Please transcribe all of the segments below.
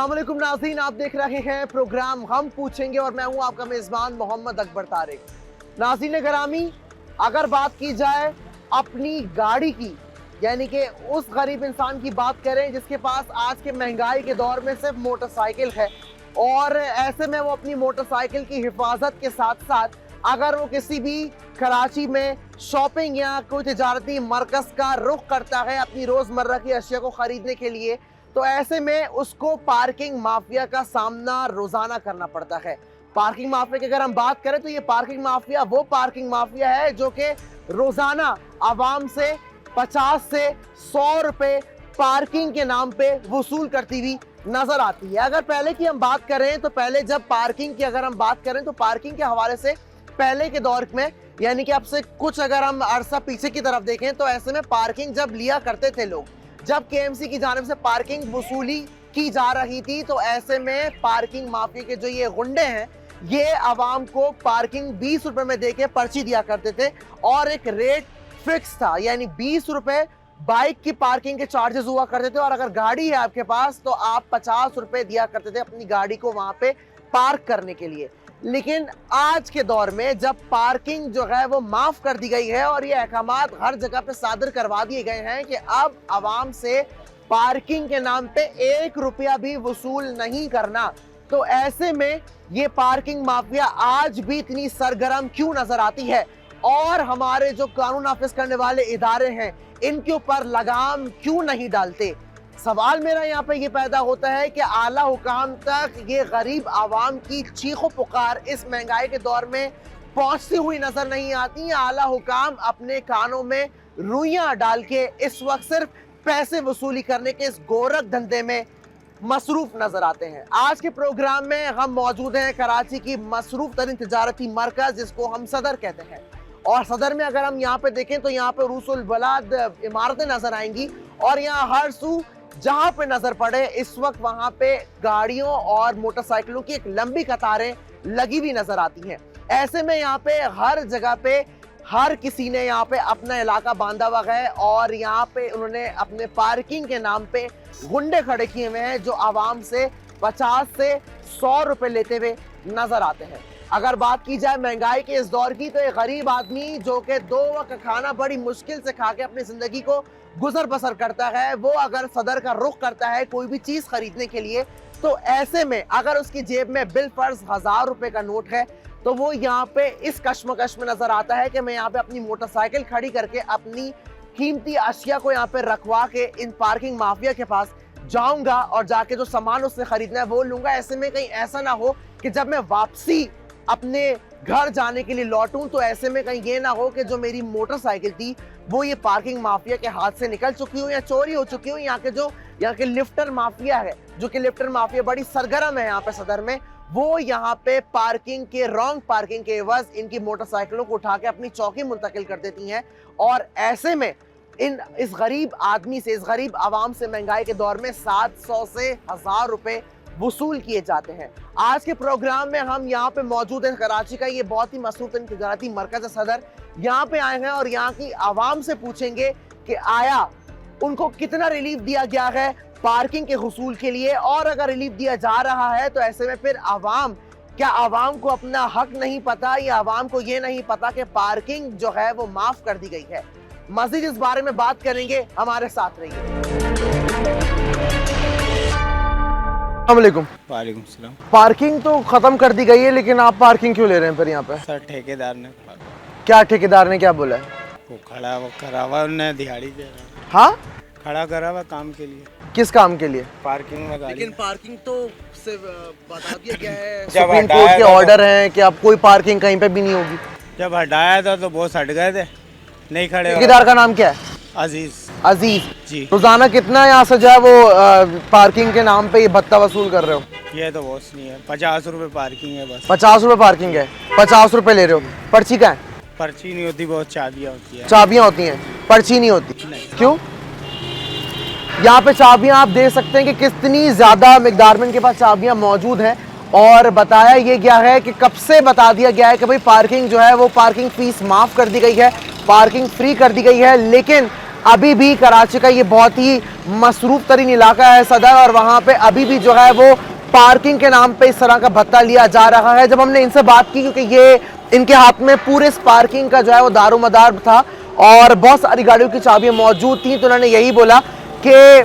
अस्सलाम वालेकुम नाज़रीन, आप देख रहे हैं प्रोग्राम हम पूछेंगे और मैं हूं आपका मेज़बान मोहम्मद अकबर तारिक। नाज़रीन गिरामी, अगर बात की जाए अपनी गाड़ी की, यानी कि उस गरीब इंसान की बात करें जिसके पास आज के महंगाई के दौर में सिर्फ मोटरसाइकिल है और ऐसे में वो अपनी मोटरसाइकिल की हिफाजत के साथ साथ अगर वो किसी भी कराची में शॉपिंग या कोई तिजारती मरकज़ का रुख करता है अपनी रोज़मर्रा की अशिया को ख़रीदने के लिए, तो ऐसे में उसको पार्किंग माफिया का सामना रोजाना करना पड़ता है। पार्किंग माफिया की अगर हम बात करें तो ये पार्किंग माफिया वो पार्किंग माफिया है जो कि रोजाना आवाम से 50 से 100 रुपए पार्किंग के नाम पे वसूल करती हुई नजर आती है। अगर पहले की हम बात करें तो पहले जब पार्किंग की अगर हम बात करें तो पार्किंग के हवाले से पहले के दौर में, यानी कि अब से कुछ अगर हम अरसा पीछे की तरफ देखें तो ऐसे में पार्किंग जब लिया करते थे लोग, जब केएमसी की जानिब से पार्किंग वसूली की जा रही थी, तो ऐसे में पार्किंग माफिया के जो ये गुंडे हैं ये आवाम को पार्किंग 20 रुपए में देके पर्ची दिया करते थे और एक रेट फिक्स था, यानी 20 रुपए बाइक की पार्किंग के चार्जेस हुआ करते थे और अगर गाड़ी है आपके पास तो आप 50 रुपए दिया करते थे अपनी गाड़ी को वहां पे पार्क करने के लिए। लेकिन आज के दौर में जब पार्किंग जो है वो माफ कर दी गई है और ये अहकामात हर जगह पे सादर करवा दिए गए हैं कि अब आवाम से पार्किंग के नाम पे 1 रुपया भी वसूल नहीं करना, तो ऐसे में ये पार्किंग माफिया आज भी इतनी सरगर्म क्यों नजर आती है और हमारे जो कानून नाफिज करने वाले इदारे हैं इनके ऊपर लगाम क्यों नहीं डालते। सवाल मेरा यहाँ पे ये पैदा होता है कि आला हुकाम तक ये गरीब आवाम की चीखो पुकार इस महंगाई के दौर में पहुंचती हुई नजर नहीं आती। आला हुकाम अपने कानों में रुइयां डाल के इस वक्त सिर्फ पैसे वसूली करने के इस गोरख धंधे में मसरूफ नजर आते हैं। आज के प्रोग्राम में हम मौजूद हैं कराची की मसरूफ तरीन तिजारती मरकज जिसको हम सदर कहते हैं और सदर में अगर हम यहाँ पे देखें तो यहाँ पे रूसुल बलाद इमारतें नजर आएंगी और यहाँ हर सू जहां पे नजर पड़े इस वक्त वहां पे गाड़ियों और मोटरसाइकिलों की एक लंबी कतारें लगी हुई नजर आती हैं। ऐसे में यहाँ पे हर जगह पे हर किसी ने यहाँ पे अपना इलाका बांधा हुआ है और यहाँ पे उन्होंने अपने पार्किंग के नाम पे गुंडे खड़े किए हुए हैं जो आवाम से 50 से 100 रुपए लेते हुए नजर आते हैं। अगर बात की जाए महंगाई के इस दौर की तो एक गरीब आदमी जो कि 2 वक्त खाना बड़ी मुश्किल से खा के अपनी जिंदगी को गुजर बसर करता है, वो अगर सदर का रुख करता है कोई भी चीज खरीदने के लिए, तो ऐसे में अगर उसकी जेब में बिल फर्ज 1000 रुपए का नोट है तो वो यहाँ पे इस कश्मकश में नजर आता है कि मैं यहाँ पे अपनी मोटरसाइकिल खड़ी करके अपनी कीमती अशिया को यहाँ पे रखवा के इन पार्किंग माफिया के पास जाऊंगा और जाके जो सामान उससे खरीदना है वो लूंगा। ऐसे में कहीं ऐसा ना हो कि जब मैं वापसी अपने घर जाने के लिए लौटूं तो ऐसे में कहीं ये ना हो कि जो मेरी मोटरसाइकिल थी वो ये पार्किंग माफिया के हाथ से निकल चुकी हो या चोरी हो चुकी हो। यहाँ के लिफ्टर माफिया है जो कि लिफ्टर माफिया बड़ी सरगर्म है यहाँ पे सदर में, वो यहाँ पे पार्किंग के रॉन्ग पार्किंग के एवज इनकी मोटरसाइकिलों को उठा के अपनी चौकी मुंतकिल कर देती हैं और ऐसे में इस गरीब आदमी से, इस गरीब आवाम से महंगाई के दौर में 700 से 1000 रुपए वसूल किए जाते हैं। आज के प्रोग्राम में हम यहाँ पे मौजूद हैं कराची का ये बहुत ही मसरूफ तिजारती मरकज सदर, यहाँ पे आए हैं और यहाँ की आवाम से पूछेंगे कि आया उनको कितना रिलीफ दिया गया है पार्किंग के हुसूल के लिए और अगर रिलीफ दिया जा रहा है तो ऐसे में फिर क्या आवाम को अपना हक नहीं पता या आवाम को ये नहीं पता कि पार्किंग जो है वो माफ कर दी गई है। मजीद इस बारे में बात करेंगे, हमारे साथ रहिए। वालेकुम सलाम। पार्किंग तो खत्म कर दी गई है लेकिन आप पार्किंग क्यों ले रहे हैं फिर यहाँ पे? सर ठेकेदार ने क्या ठेकेदार ने क्या बोला है? वो खड़ा करा हुआ, उन्हें दिहाड़ी दे रहा। हाँ, खड़ा करा हुआ काम के लिए। किस काम के लिए? पार्किंग में गाड़ी। लेकिन पार्किंग तो सिर्फ बता दिया गया है, सुप्रीम कोर्ट के ऑर्डर हैं कि अब कोई पार्किंग कहीं पे भी नहीं होगी। जब हटाया था तो बहुत हट गए थे, नहीं खड़े। ठेकेदार का नाम क्या है? अजीज जी। रोजाना कितना यहाँ से जो है वो पार्किंग के नाम पे ये भत्ता वसूल कर रहे हो? ये तो बहुत नहीं है, 50 रुपए पार्किंग है बस। 50 रुपए पार्किंग है, 50 रुपए ले रहे हो। पर्ची का है? पर्ची नहीं होती, बहुत चाबियाँ होती है। चाबियाँ होती हैं, पर्ची नहीं होती? नहीं। क्यों? यहाँ पे चाबियाँ आप देख सकते हैं कि कितनी ज्यादा मिकदार में इनके पास चाबियाँ मौजूद हैं और बताया ये गया है कि कब से बता दिया गया है कि भाई पार्किंग जो है वो पार्किंग फीस माफ कर दी गई है, पार्किंग फ्री कर दी गई है, लेकिन अभी भी कराची का ये बहुत ही मसरूफ तरीन इलाका है सदर, और वहाँ पे अभी भी जो है वो पार्किंग के नाम पे इस तरह का भत्ता लिया जा रहा है। जब हमने इनसे बात की, क्योंकि ये इनके हाथ में पूरे इस पार्किंग का जो है वो दारोमदार था और बहुत सारी गाड़ियों की चाबियां मौजूद थी, तो उन्होंने यही बोला कि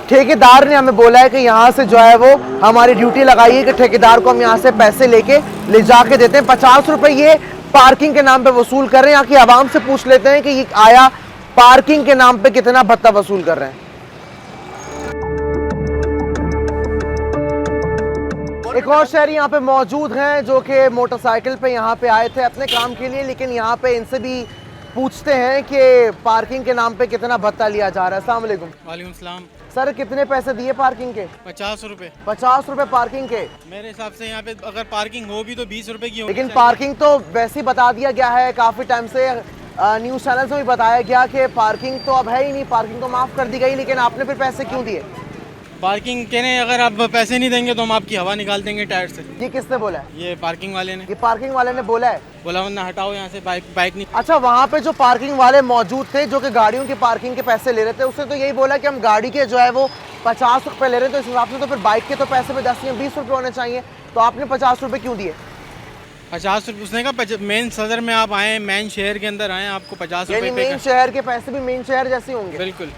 ठेकेदार ने हमें बोला है कि यहाँ से जो है वो हमारी ड्यूटी लगाई है कि ठेकेदार को हम यहाँ से पैसे लेके ले जाके देते हैं। 50 रुपए ये पार्किंग के नाम पे वसूल कर रहे हैं। यहाँ की आवाम से पूछ लेते हैं कि ये आया पार्किंग के नाम पे कितना भत्ता वसूल कर रहे हैं। एक और शहरी यहाँ पे मौजूद हैं जो कि मोटरसाइकिल पे यहाँ पे आए थे अपने काम के लिए, लेकिन यहाँ पे इनसे भी पूछते हैं कि पार्किंग के नाम पे कितना भत्ता लिया जा रहा है। अस्सलाम वालेकुम। वालेकुम सलाम। सर कितने पैसे दिए पार्किंग के? 50 रुपए। 50 रुपए पार्किंग के? मेरे हिसाब से यहाँ पे अगर पार्किंग हो भी तो 20 रुपए की होगी। लेकिन पार्किंग तो वैसे ही बता दिया गया है, काफी टाइम से न्यूज चैनल से भी बताया गया कि पार्किंग तो अब है ही नहीं, पार्किंग तो माफ कर दी गई, लेकिन आपने फिर पैसे क्यों दिए? पार्किंग कहने अगर आप पैसे नहीं देंगे तो हम आपकी हवा निकाल देंगे टायर से। ये किसने बोला है? ये पार्किंग वाले ने ये पार्किंग वाले ने बोला है? बोला वरना हटाओ यहाँ से, बाइक नहीं। अच्छा, वहाँ पे जो पार्किंग वाले मौजूद थे जो कि गाड़ियों की पार्किंग के पैसे ले रहे थे, उसने तो यही बोला कि हम गाड़ी के जो है वो 50 रुपए ले रहे थे, तो इस हिसाब से तो फिर बाइक के तो पैसे भी 10 या 20 रुपए होने चाहिए, तो आपने 50 रुपए क्यों दिए? 50 रुपये उसने कहा मेन सदर में आप आए, मेन शहर के अंदर आए, आपको 50 रुपये मेन शहर के पैसे भी मेन शहर जैसे होंगे? बिल्कुल।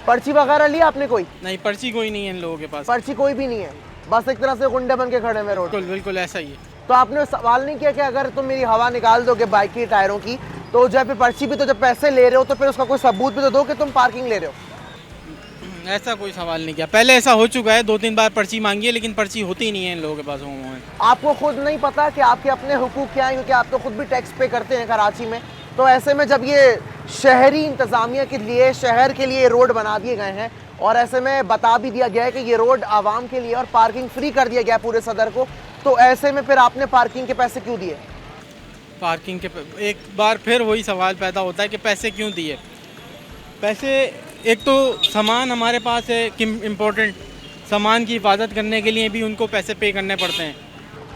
पर्ची वगैरह ली आपने कोई? नहीं, पर्ची कोई नहीं है इन लोगों के पास। पर्ची कोई भी नहीं है, बस एक तरह से गुंडे बन के खड़े हैं रोड। बिल्कुल बिल्कुल ऐसा ही है। तो आपने सवाल नहीं किया कि अगर तुम मेरी हवा निकाल दोगे बाइक की टायरों की, तो जब पर्ची भी, तो जब पैसे ले रहे हो तो फिर उसका कोई सबूत भी तो दो कि तुम पार्किंग ले रहे हो। ऐसा कोई सवाल नहीं किया, पहले ऐसा हो चुका है, 2-3 बार पर्ची मांगी है लेकिन पर्ची होती नहीं है इन लोगों के पास। आपको खुद नहीं पता कि आपके अपने हुकूक क्या हैं, क्योंकि आप तो खुद भी टैक्स पे करते हैं कराची में, तो ऐसे में जब ये शहरी इंतज़ामिया के लिए, शहर के लिए रोड बना दिए गए हैं और ऐसे में बता भी दिया गया है कि ये रोड आवाम के लिए और पार्किंग फ्री कर दिया गया पूरे सदर को, तो ऐसे में फिर आपने पार्किंग के पैसे क्यों दिए? पार्किंग के एक बार फिर वही सवाल पैदा होता है कि पैसे क्यों दिए। पैसे, एक तो सामान हमारे पास है कि इम्पोर्टेंट, सामान की हिफाजत करने के लिए भी उनको पैसे पे करने पड़ते हैं।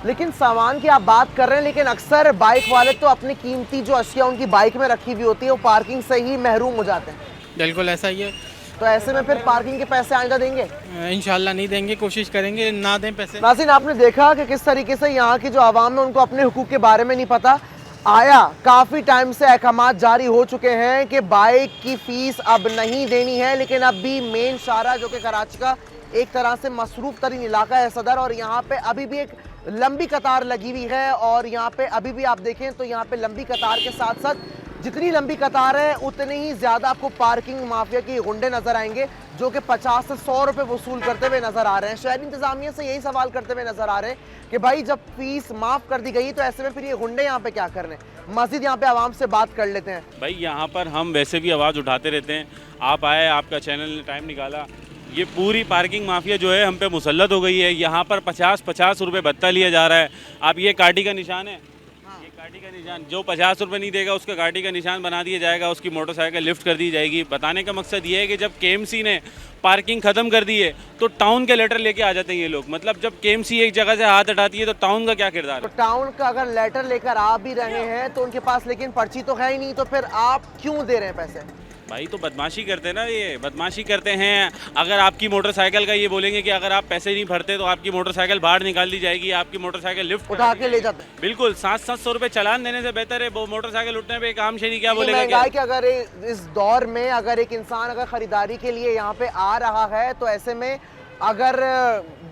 लेकिन सामान की आप बात कर रहे हैं, लेकिन अक्सर बाइक वाले तो अपनी कीमती जो अशिया उनकी बाइक में रखी हुई होती है वो पार्किंग से ही महरूम हो जाते हैं। बिल्कुल ऐसा ही है। तो ऐसे में फिर पार्किंग के पैसे आइंदा देंगे? इंशाल्लाह नहीं देंगे, कोशिश करेंगे ना दें पैसे। नाज़रीन, आपने देखा कि किस तरीके से यहाँ की जो आवाम है उनको अपने हुकूक के बारे में नहीं पता। आया काफ़ी टाइम से अहकामात जारी हो चुके हैं कि बाइक की फ़ीस अब नहीं देनी है, लेकिन अब भी मेन शाहरा जो कि कराची का एक तरह से मसरूफ़ तरीन इलाका है सदर, और यहाँ पे अभी भी एक लंबी कतार लगी हुई है, और यहाँ पे अभी भी आप देखें तो यहाँ पे लंबी कतार के साथ साथ जितनी लंबी कतार है उतने ही ज़्यादा आपको पार्किंग माफिया के गुंडे नज़र आएंगे जो कि 50 से 100 रुपये वसूल करते हुए नज़र आ रहे हैं। शहरी इंतज़ामिया से यही सवाल करते हुए नज़र आ रहे हैं कि भाई जब फीस माफ़ कर दी गई तो ऐसे में फिर ये गुंडे यहाँ पे क्या कर रहे हैं। मस्जिद यहाँ पे आवाम से बात कर लेते हैं। भाई यहाँ पर हम वैसे भी आवाज़ उठाते रहते हैं, आप आए, आपका चैनल ने टाइम निकाला, ये पूरी पार्किंग माफिया जो है हम पे मुसल्लत हो गई है। यहाँ पर 50-50 रुपये भत्ता लिया जा रहा है। अब ये काटी का निशान है, ये काटी का निशान, जो 50 रुपये नहीं देगा उसका काटी का निशान बना दिया जाएगा, उसकी मोटरसाइकिल लिफ्ट कर दी जाएगी। बताने का मकसद ये है कि जब केएमसी ने पार्किंग ख़त्म कर दी है तो टाउन के लेटर लेके आ जाते हैं ये लोग। मतलब जब केएमसी एक जगह से हाथ हटाती है तो टाउन का क्या किरदार है? तो टाउन का अगर लेटर लेकर आ भी रहे हैं तो उनके पास लेकिन पर्ची तो है ही नहीं, तो फिर आप क्यों दे रहे हैं पैसे? भाई तो बदमाशी करते हैं ना, ये बदमाशी करते हैं। अगर आपकी मोटरसाइकिल का ये बोलेंगे कि अगर आप पैसे नहीं भरते तो आपकी मोटरसाइकिल बाहर निकाल दी जाएगी, आपकी मोटरसाइकिल लिफ्ट उठा के ले जाते हैं। बिल्कुल 700 रुपए चालान देने से बेहतर है वो मोटरसाइकिल उठने पे एक आम शहरी क्या बोलेगा? महंगाई के अगर इस दौर में अगर एक इंसान अगर खरीदारी के लिए यहाँ पे आ रहा है तो ऐसे में अगर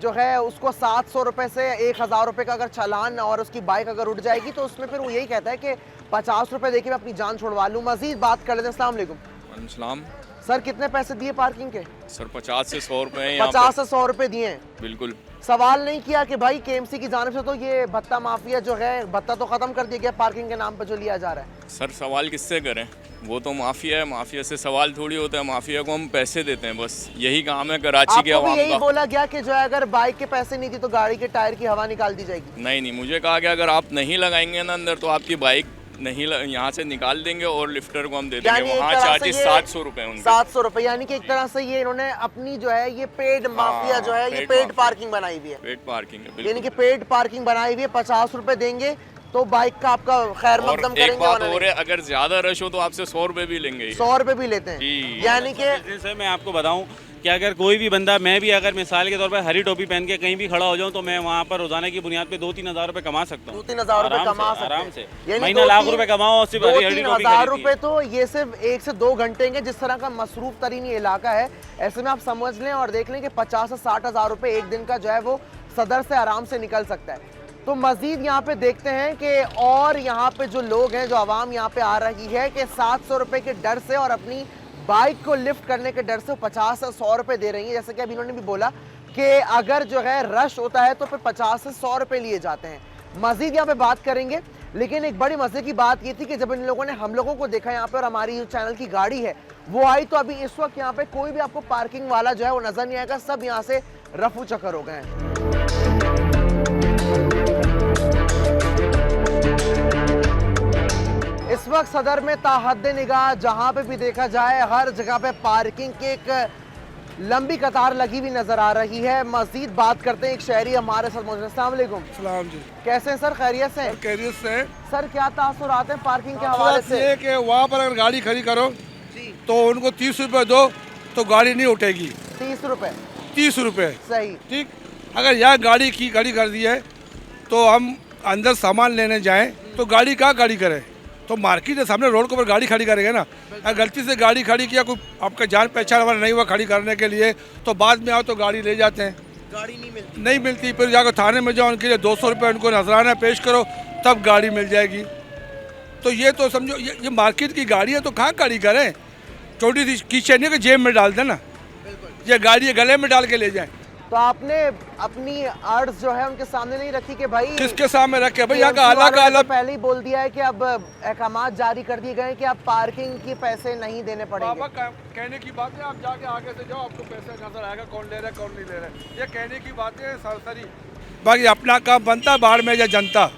जो है उसको 700 रुपये से 1000 रुपये का अगर चालान और उसकी बाइक अगर उठ जाएगी तो उसमें फिर वो यही कहता है कि 50 रुपये देके मैं अपनी जान छुड़वा लूँ। मजीद बात कर लेते हैं। अस्सलाम वालेकुम। सलाम सर, कितने पैसे दिए पार्किंग के? सर 50 से 100 रुपए। 50 से 100 रुपये दिए हैं। बिल्कुल। सवाल नहीं किया कि भाई केएमसी की जानिब से तो ये भत्ता माफिया जो है भत्ता तो खत्म कर दिया गया पार्किंग के नाम पर जो लिया जा रहा है? सर सवाल किससे करें, वो तो माफिया है, माफिया से सवाल थोड़ी होता है। माफिया को हम पैसे देते हैं, बस यही काम है कराची के आपको आवाम भी यही का। बोला गया कि जो है अगर बाइक के पैसे नहीं दी तो गाड़ी के टायर की हवा निकाल दी जाएगी? नहीं, मुझे कहा गया अगर आप नहीं लगाएंगे ना अंदर तो आपकी बाइक नहीं यहाँ से निकाल देंगे और लिफ्टर को हम दे देंगे। वहाँ चार्जेस 700 रुपए उनके। 700 रुपए, यानी कि एक तरह से ये इन्होंने अपनी जो है ये पेड माफिया जो है ये पेड पार्किंग बनाई हुई है। पेड पार्किंग है, यानी कि पेड पार्किंग बनाई हुई है। 50 रुपए देंगे तो बाइक का आपका खैर और मकदम एक करेंगे। बात वरना और है, अगर ज्यादा रश हो तो आपसे 100 रुपए भी लेंगे ये। 100 रुपए भी लेते हैं, जी। यानी कि बिजनेस है, मैं आपको बताऊं कि अगर कोई भी बंदा, मैं भी अगर मिसाल के तौर पर हरी टोपी पहन के कहीं भी खड़ा हो जाऊं तो मैं वहां पर रोजाना की बुनियाद पे 2-3 हज़ार रुपए कमा सकता हूं। 2-3 हज़ार रुपए कमा सकते हैं आराम से यानी महीना लाख रुपए कमाओ और सिर्फ हरी 2-3 टोपी हज़ार खरीदिए। रुपए तो ये सिर्फ 1 से 2 घंटे के जिस तरह का मसरूफ तरीन ये इलाका है, ऐसे में आप समझ लें और देख लें कि 50 से 60 हज़ार रुपए एक दिन का जो है वो सदर से आराम से निकल सकता है। तो मजीद यहाँ पे देखते हैं कि और यहाँ पे जो लोग हैं, जो आवाम यहाँ पे आ रही है कि 700 रुपए के डर से और अपनी बाइक को लिफ्ट करने के डर से 50 से 100 रुपए दे रही है। जैसे कि अभी इन्होंने भी बोला कि अगर जो है रश होता है तो फिर 50 से 100 रुपए लिए जाते हैं। मजीद यहाँ पे बात करेंगे, लेकिन एक बड़ी मजे की बात ये थी कि जब इन लोगों ने हम लोगों को देखा यहाँ पे और हमारी जो चैनल की गाड़ी है वो आई, तो अभी इस वक्त यहाँ पे कोई भी आपको पार्किंग वाला जो है वो नजर नहीं आएगा, सब यहाँ से रफू चक्कर हो गए हैं। इस वक्त सदर में ताहद निगाह जहां पे भी देखा जाए हर जगह पे पार्किंग की एक लंबी कतार लगी हुई नजर आ रही है। मजीद बात करते हैं, एक शहरी हमारे साथ मौजूद है। अस्सलाम वालेकुम। सलाम जी। कैसे हैं सर, खैरियत से हैं? कैरियर से सर क्या तासुरात हैं पार्किंग के हवाले से? ये कि वहाँ पर अगर गाड़ी खड़ी करो जी। तो उनको 30 रुपए दो तो गाड़ी नहीं उठेगी। 30 रुपए 30 रुपए, सही। ठीक। अगर यहाँ गाड़ी की खड़ी कर दी है तो हम अंदर सामान लेने जाएं तो गाड़ी कहाँ खड़ी करें? तो मार्केट के सामने रोड के ऊपर गाड़ी खड़ी करेंगे ना। अगर गलती से गाड़ी खड़ी किया, कोई आपका जान पहचान वाला नहीं हुआ खड़ी करने के लिए, तो बाद में आओ तो गाड़ी ले जाते हैं, गाड़ी नहीं मिलती। फिर जाकर थाने में जाओ, उनके लिए 200 रुपये उनको नजराना पेश करो, तब गाड़ी मिल जाएगी। तो ये तो समझो ये मार्केट की गाड़ी है तो कहाँ खड़ी करें? छोटी सी कीचेनी के जेब में डाल देना, ये गाड़ी गले में डाल के ले जाएं। तो आपने अपनी अर्ज जो है उनके सामने नहीं रखी कि भाई किसके सामने रखे भाई? यहाँ का KMC अलग वालों ने अलग तो पहले ही बोल दिया है कि अब अहकामात जारी कर दिए गए कि आप पार्किंग के पैसे नहीं देने पड़ेंगे। बाबा कहने की बात है, आप जाके आगे से जाओ, आपको पैसे नजर आएगा कौन ले रहा है कौन नहीं ले रहा है। ये कहने की बात है सरसरी। बाकी अपना काम बनता बाढ़ में जा जनता,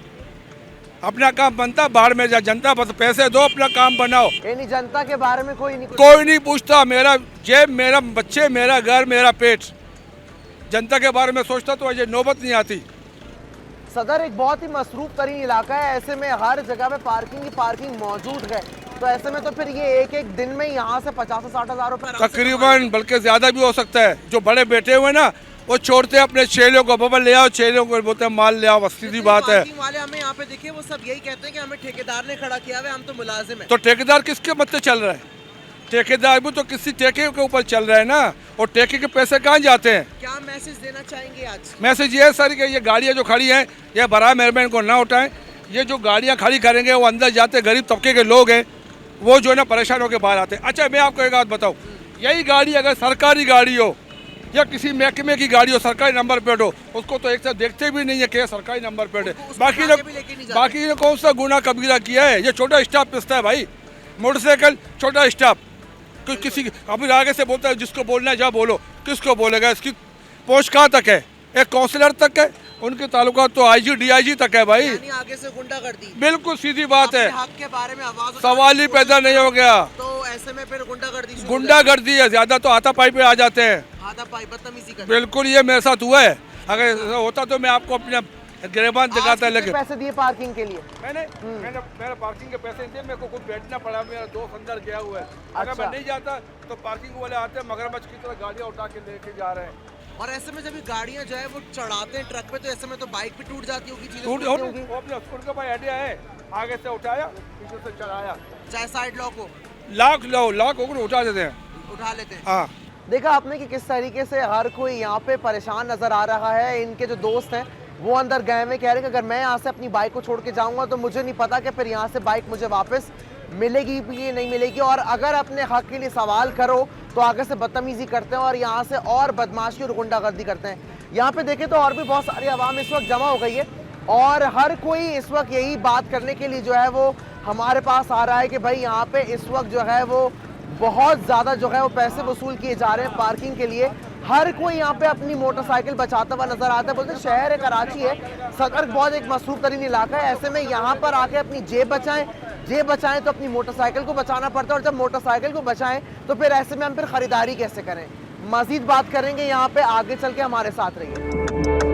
अपना काम बनता बाढ़ में जा जनता, बस पैसे दो अपना काम बनाओ। यानी जनता के बारे में कोई नहीं पूछता। मेरा जेब, मेरा बच्चे, मेरा घर, मेरा पेट, जनता के बारे में सोचता तो ये नौबत नहीं आती। सदर एक बहुत ही मसरूफ तरीन इलाका है, ऐसे में हर जगह पे पार्किंग मौजूद है, तो ऐसे में तो फिर ये एक दिन में यहाँ से 50 से 60 हज़ार रुपए तकरीबन, बल्कि ज्यादा भी हो सकता है। जो बड़े बैठे हुए ना वो छोड़ते हैं अपने चेलों को, बाबा ले आओ, चेलों को बोलते हैं माल ले आओ, बस सीधी बात है। वाले हमें यहाँ पे देखिए वो सब यही कहते हैं कि हमें ठेकेदार ने खड़ा किया है, हम तो मुलाजिम हैं। तो ठेकेदार किसके मत चल रहा है? ठेकेदार भी तो किसी ठेके के ऊपर चल रहा है ना, और ठेके के पैसे कहाँ जाते हैं? क्या मैसेज देना चाहेंगे आज? मैसेज ये है सर कि ये गाड़ियाँ जो खड़ी हैं ये बराए मेहरबान को ना उठाएं। ये जो गाड़ियाँ खड़ी करेंगे वो अंदर जाते गरीब तबके के लोग हैं, वो जो है ना परेशान होकर बाहर आते हैं। अच्छा मैं आपको एक बात बताऊँ, यही गाड़ी अगर सरकारी गाड़ी हो या किसी महकमे की गाड़ी हो, सरकारी नंबर प्लेट हो, उसको तो एक साथ देखते भी नहीं है कि सरकारी नंबर प्लेट है। बाकी ने कौन सा गुनाह कबीरा किया है? ये छोटा स्टाफ पिसता है भाई, मोटरसाइकिल छोटा स्टाफ। किसी अभी आगे से बोलता है जिसको बोलना है जा बोलो, किसको बोलेगा? इसकी पहुंच कहाँ तक है? एक काउंसलर तक है, उनके ताल्लुकात तो IG DIG तक है भाई। यानी आगे से गुंडागर्दी। बिल्कुल सीधी बात है, हक के बारे में आवाज सवाल ही पैदा नहीं हो गया। तो ऐसे में फिर गुंडागर्दी है, ज्यादा तो हाथापाई पे आ जाते हैं। हाथापाई, बदतमीजी करते हैं। बिल्कुल ये मेरे साथ हुआ है। अगर ऐसा होता तो मैं आपको अपना गिरबान दिखाता है। लेकिन पैसे दिए पार्किंग के लिए? मैंने पार्किंग के पैसे दिए, मेरे को खुद बैठना पड़ा, मेरा दोस्त अंदर गया हुआ है। अगर मैं नहीं जाता तो पार्किंग वाले आते मगरमच्छ की तरह गाड़ियाँ उठा के लेके जा रहे हैं। और ऐसे में जब ये गाड़ियाँ जो है वो चढ़ाते हैं ट्रक पे, तो ऐसे में तो बाइक भी टूट जाती होगी, चीजें टूट टूटती होंगी। वो अपने स्कूल का भाई आइडिया है, आगे से उठाया पीछे से चढ़ाया, चाहे साइड लॉक हो, लाख होकर उठा देते हैं, उठा लेते हैं। हाँ। देखा आपने कि किस तरीके से हर कोई यहाँ पे परेशान नजर आ रहा है। इनके जो दोस्त हैं वो अंदर गए हुए कह रहे हैं कि अगर मैं यहाँ से अपनी बाइक को छोड़ के जाऊँगा तो मुझे नहीं पता कि फिर यहाँ से बाइक मुझे वापस मिलेगी भी नहीं मिलेगी, और अगर अपने हक के लिए सवाल करो तो आगे से बदतमीजी करते हैं और यहाँ से और बदमाशी और गुंडागर्दी करते हैं। यहाँ पे देखें तो और भी बहुत सारी आवाम इस वक्त जमा हो गई है और हर कोई इस वक्त यही बात करने के लिए जो है वो हमारे पास आ रहा है कि भाई यहाँ पे इस वक्त जो है वो बहुत ज़्यादा जो है वो पैसे वसूल किए जा रहे हैं पार्किंग के लिए। हर कोई यहाँ पे अपनी मोटरसाइकिल बचाता हुआ नजर आता है। बोलते शहर है कराची है, सदर बहुत एक मसरूफ तरीन इलाका है, ऐसे में यहाँ पर आके अपनी जेब बचाएं तो अपनी मोटरसाइकिल को बचाना पड़ता है, और जब मोटरसाइकिल को बचाएं तो फिर ऐसे में हम फिर खरीदारी कैसे करें? मजीद बात करेंगे यहाँ पे, आगे चल के हमारे साथ रहिए।